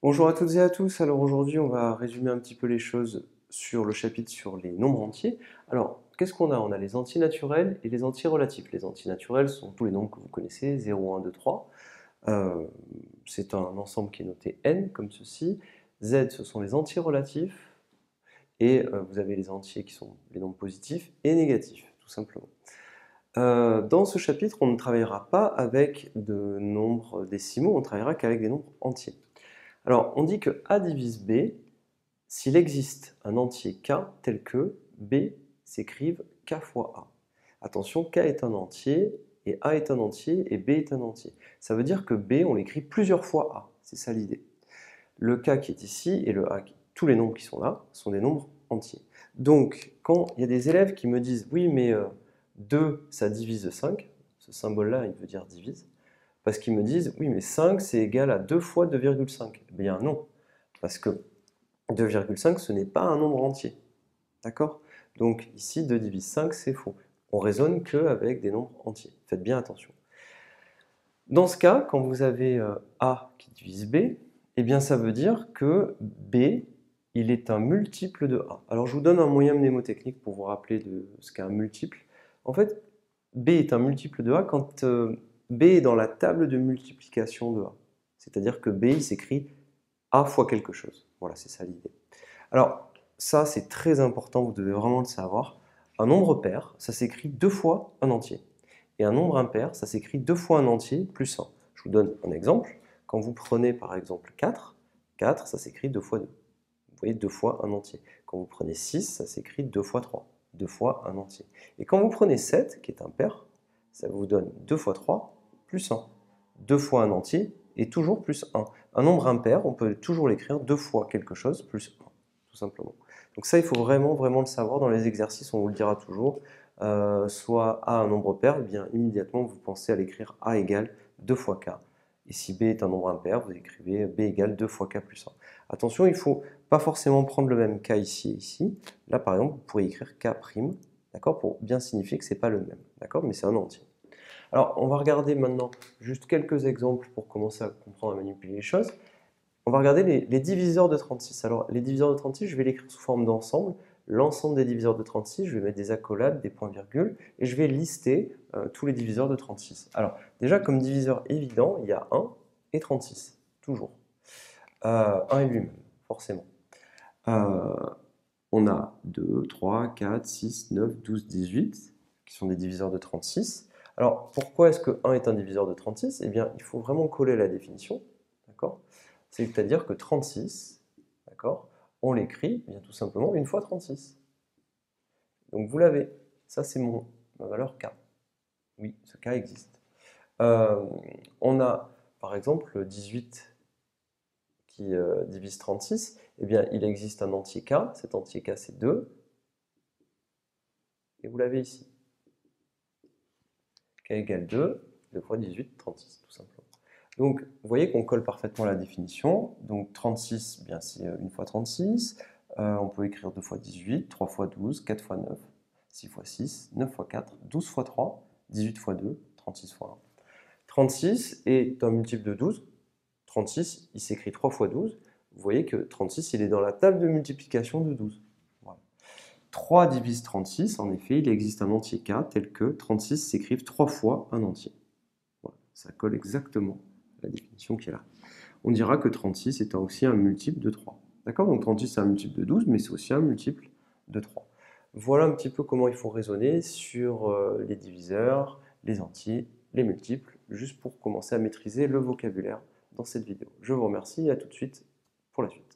Bonjour à toutes et à tous. Alors aujourd'hui, on va résumer un petit peu les choses sur le chapitre sur les nombres entiers. Alors, qu'est-ce qu'on a? On a les entiers naturels et les entiers relatifs. Les entiers naturels sont tous les nombres que vous connaissez, 0, 1, 2, 3. C'est un ensemble qui est noté n, comme ceci. Z, ce sont les entiers relatifs. Et vous avez les entiers qui sont les nombres positifs et négatifs, tout simplement. Dans ce chapitre, on ne travaillera pas avec de nombres décimaux, on travaillera qu'avec des nombres entiers. Alors, on dit que A divise B s'il existe un entier K tel que B s'écrive K fois A. Attention, K est un entier, et A est un entier, et B est un entier. Ça veut dire que B, on l'écrit plusieurs fois A. C'est ça l'idée. Le K qui est ici, et le A, tous les nombres qui sont là, sont des nombres entiers. Donc, quand il y a des élèves qui me disent « Oui, mais 2, ça divise 5 », ce symbole-là, il veut dire « divise », parce qu'ils me disent « Oui, mais 5, c'est égal à 2 fois 2,5 ». Eh bien non, parce que 2,5, ce n'est pas un nombre entier. D'accord? Donc ici, 2 divise 5, c'est faux. On raisonne qu'avec des nombres entiers. Faites bien attention. Dans ce cas, quand vous avez A qui divise B, eh bien ça veut dire que B, il est un multiple de A. Alors je vous donne un moyen mnémotechnique pour vous rappeler de ce qu'est un multiple. En fait, B est un multiple de A quand B est dans la table de multiplication de A. C'est-à-dire que B, il s'écrit A fois quelque chose. Voilà, c'est ça l'idée. Alors, ça, c'est très important, vous devez vraiment le savoir. Un nombre pair, ça s'écrit 2 fois un entier. Et un nombre impair, ça s'écrit 2 fois un entier plus 1. Je vous donne un exemple. Quand vous prenez par exemple 4, 4, ça s'écrit 2 fois 2. Vous voyez, 2 fois un entier. Quand vous prenez 6, ça s'écrit 2 fois 3. 2 fois un entier. Et quand vous prenez 7, qui est impair, ça vous donne 2 fois 3 plus 1. 2 fois un entier et toujours plus 1. Un nombre impair, on peut toujours l'écrire 2 fois quelque chose plus 1, tout simplement. Donc ça, il faut vraiment, vraiment le savoir. Dans les exercices, on vous le dira toujours. Soit A un nombre pair, eh bien immédiatement, vous pensez à l'écrire A égale 2 fois K. Et si B est un nombre impair, vous écrivez B égale 2 fois K plus 1. Attention, il ne faut pas forcément prendre le même K ici et ici. Là, par exemple, vous pourriez écrire K', d'accord, pour bien signifier que ce n'est pas le même, d'accord, mais c'est un entier. Alors, on va regarder maintenant juste quelques exemples pour commencer à comprendre, à manipuler les choses. On va regarder les diviseurs de 36. Alors, les diviseurs de 36, je vais l'écrire sous forme d'ensemble. L'ensemble des diviseurs de 36, je vais mettre des accolades, des points-virgules, et je vais lister tous les diviseurs de 36. Alors, déjà, comme diviseur évident, il y a 1 et 36, toujours. 1 et lui-même, forcément. On a 2, 3, 4, 6, 9, 12, 18, qui sont des diviseurs de 36. Alors, pourquoi est-ce que 1 est un diviseur de 36? Eh bien, il faut vraiment coller la définition, d'accord? C'est-à-dire que 36, d'accord, on l'écrit bien tout simplement une fois 36. Donc vous l'avez. Ça, c'est ma valeur K. Oui, ce K existe. On a, par exemple, 18 qui divise 36. Eh bien, il existe un entier K. Cet entier K, c'est 2. Et vous l'avez ici. K égale 2. 2 fois 18, 36, tout simplement. Donc, vous voyez qu'on colle parfaitement la définition. Donc, 36, bien, c'est une fois 36. On peut écrire 2 fois 18, 3 fois 12, 4 fois 9, 6 fois 6, 9 fois 4, 12 fois 3, 18 fois 2, 36 fois 1. 36 est un multiple de 12. 36, il s'écrit 3 fois 12. Vous voyez que 36, il est dans la table de multiplication de 12. Voilà. 3 divise 36, en effet, il existe un entier K tel que 36 s'écrive 3 fois un entier. Voilà. Ça colle exactement à la définition qui est là. On dira que 36 est aussi un multiple de 3. D'accord? Donc 36 c'est un multiple de 12, mais c'est aussi un multiple de 3. Voilà un petit peu comment il faut raisonner sur les diviseurs, les entiers, les multiples, juste pour commencer à maîtriser le vocabulaire dans cette vidéo. Je vous remercie et à tout de suite pour la suite.